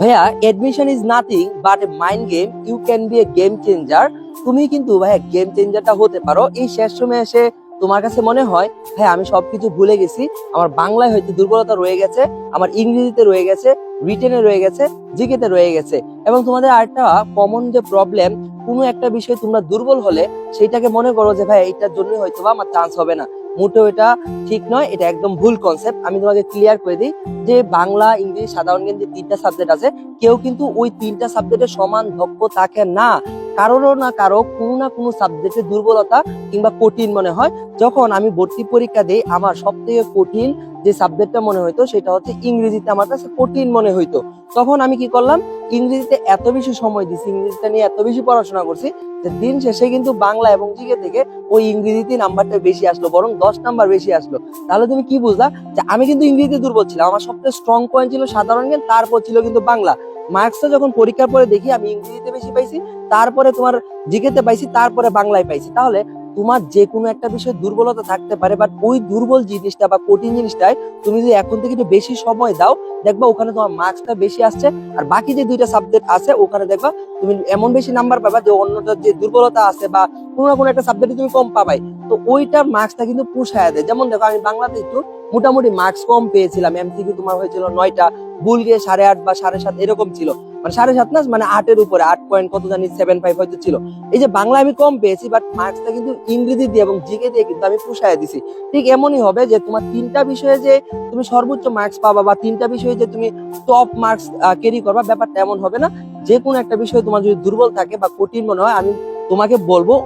ভাইয়া admission is nothing but a mind game, you can be a game changer. তুমি কিন্তু ভাইয়া game চেঞ্জারটা হতে পারো। এই শেষ সময় এসে তোমার কাছে মনে হয় ভাই আমি সবকিছু ভুলে গেছি, আমার বাংলায় হয়তো দুর্বলতা রয়ে গেছে, আমার ইংরেজিতে রয়ে গেছে, রিটেনে রয়ে গেছে, জিকেতে রয়ে গেছে। এবং তোমাদের আরেকটা কমন যে প্রবলেম, কোনো একটা বিষয়ে তোমরা দুর্বল হলে সেইটাকে মনে করো যে ভাই এইটার জন্যই হয়তো বা আমার চান্স হবে না। মোটেও এটা ঠিক নয়, এটা একদম ভুল কনসেপ্ট। আমি তোমাকে ক্লিয়ার করে দিই যে বাংলা, ইংলিশ, সাধারণ জ্ঞান যে তিনটা সাবজেক্ট আছে, কেউ কিন্তু ওই তিনটা সাবজেক্টে সমান দক্ষ থাকে না। কারোর না কারো কোনো না কোনো সাবজেক্টে দুর্বলতা কিংবা কঠিন মনে হয়। যখন আমি ভর্তি পরীক্ষা দিই, আমার সব থেকে কঠিন যে সাবজেক্টটা মনে হইতো সেটা হচ্ছে ইংরেজিতে, আমার কাছে কঠিন মনে হইতো। তখন আমি কি করলাম, ইংরেজিতে এত বেশি সময় দিছি, ইংরেজিটা নিয়ে এত বেশি পড়াশোনা করছি যে দিন শেষে কিন্তু বাংলা এবং জিকে থেকে ওই ইংরেজিতে নাম্বারটা বেশি আসলো, বরং 10 নাম্বার বেশি আসলো। তাহলে তুমি কি বুঝলা যে আমি কিন্তু ইংরেজিতে দুর্বল ছিলাম, আমার সবচেয়ে স্ট্রং পয়েন্ট ছিল সাধারণ জ্ঞান, তারপর ছিল কিন্তু বাংলা। মার্কসটা যখন পরীক্ষার পরে দেখি আমি ইংরেজিতে বেশি পাইছি, তারপরে তোমার জিকেতে পাইছি, তারপরে বাংলায় পাইছি। তাহলে তোমার যে কোনো একটা বিষয়ে দুর্বলতা থাকতে পারে, বাট ওই দুর্বল জিনিসটা বা কঠিন জিনিসটায় তুমি যদি এখন থেকে একটু বেশি সময় দাও, দেখবা ওখানে তোমার মার্কসটা বেশি আসছে। আর বাকি যে দুইটা সাবজেক্ট আছে ওখানে দেখবা তুমি এমন বেশি নাম্বার পাবা যে অন্যটার যে দুর্বলতা আছে বা কোনো না কোনো একটা সাবজেক্টে তুমি কম পাবাই, তো ওইটার মার্কসটা কিন্তু পুষায় দেয়। যেমন দেখো আমি বাংলাতে একটু মোটামুটি মার্কস কম পেয়েছিলাম, এমসিকিউ তোমার হয়েছিল 9টা, ভুল গিয়ে 8.5 বা 7.5 এরকম ছিল, মানে 7.5 না, মানে 8-এর উপরে, 8 পয়েন্ট কত জানি 7.5 হয়তো ছিল। এই যে বাংলা আমি কম পেয়েছি, বাট মার্কসটা কিন্তু ইংরেজি দিয়ে এবং জিকে দিয়ে কিন্তু আমি পুষায় দিছি। ঠিক এমনই হবে যে তোমার তিনটা বিষয়ে যে তুমি সর্বোচ্চ মার্কস পাবা বা তিনটা বিষয়ে যে তুমি টপ মার্কস ক্যারি করবা, ব্যাপারটা এমন হবে না। যে কোনো একটা বিষয়ে তোমার যদি দুর্বল থাকে বা কঠিন মনে হয়, আমি তোমাকে বলবো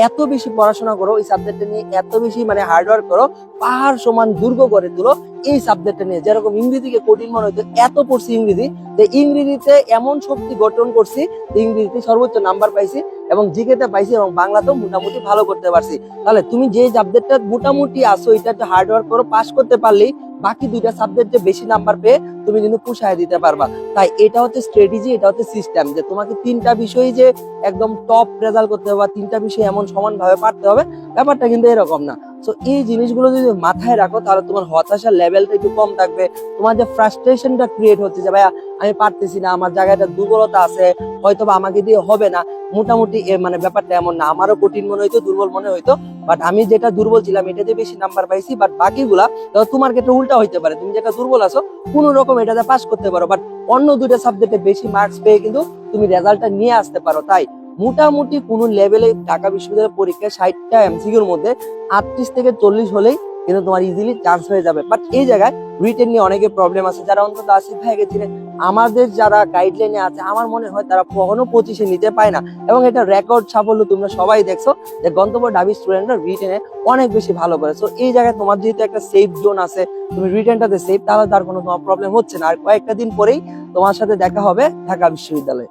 এত বেশি পড়াশোনা করো এই সাবজেক্টটা নিয়ে, এত বেশি মানে হার্ডওয়ার্ক করো, পাহাড় সমান দুর্গ করে তুলো এই সাবজেক্টটা নিয়ে। যেরকম ইংরেজিকে কঠিন মনে হতো, এত পড়ছি ইংরেজি যে ইংরেজিতে এমন শক্তি গঠন করছি, ইংরেজিতে সর্বোচ্চ নাম্বার পাইছি এবং জিকেতে পাইছি এবং বাংলাতেও মোটামুটি ভালো করতে পারছি। তাহলে তুমি যে সাবজেক্টটা মোটামুটি আসো, এটা একটু হার্ডওয়ার্ক করো, পাস করতে পারলেই বাকি দুইটা সাবজেক্টে বেশি নাম্বার পেয়ে তুমি কিন্তু পুষায় দিতে পারবা। তাই এটা হচ্ছে স্ট্র্যাটেজি, এটা হচ্ছে সিস্টেম, যে তোমাকে তিনটা বিষয় যে একদম টপ রেজাল্ট করতে হবে, তিনটা বিষয় এমন সমানভাবে পারতে হবে, ব্যাপারটা কিন্তু এরকম না। তো এই জিনিসগুলো যদি মাথায় রাখো, তাহলে তোমার হতাশার লেভেলটা একটু কম থাকবে। তোমার যে ফ্রাস্ট্রেশনটা ক্রিয়েট হচ্ছে যে ভাইয়া আমি পারতেছি না, আমার জায়গাটা দুর্বলতা আছে, হয়তো বা আমাকে দিয়ে হবে না, মোটামুটি মানে ব্যাপারটা এমন না। আমারও কঠিন মনে হইতো, দুর্বল মনে হইতো, বাট আমি যেটা দুর্বল ছিলাম এটাতে বেশি নাম্বার পাইছি। বাট বাকিগুলা তোমার ক্ষেত্রে উল্টা হইতে পারে, তুমি যেটা দুর্বল আছো কোনো রকম এটাতে পাস করতে পারো, বাট অন্য দুইটা সাবজেক্টে বেশি মার্কস পেয়ে কিন্তু তুমি রেজাল্টটা নিয়ে আসতে পারো। তাই মোটামুটি কোন লেভেলে ঢাকা বিশ্ববিদ্যালয়ের পরীক্ষায় 60টা এমসিকিউর মধ্যে 38 থেকে 40 হলেই কিন্তু তোমার ইজিলি চান্স হয়ে যাবে। বাট এই জায়গায় রিটেন নিয়ে অনেকে প্রবলেম আছে, যারা অন্তত 80 হয়ে গেছে, আমাদের যারা গাইডলাইনে আছে আমার মনে হয় তারা কখনো 25-এ নিতে পায় না। এবং এটা রেকর্ড সাফল্য, তোমরা সবাই দেখছো যে গন্তব্য ঢাবি স্টুডেন্টরা রিটেনে অনেক বেশি ভালো করে। সো এই জায়গায় তোমার যেহেতু একটা সেফ জোন আছে, তুমি রিটেনটাতে সেফ, তাহলে তার কোনো তোমার প্রবলেম হচ্ছে না। আর কয়েকটা দিন পরেই তোমার সাথে দেখা হবে ঢাকা বিশ্ববিদ্যালয়ে।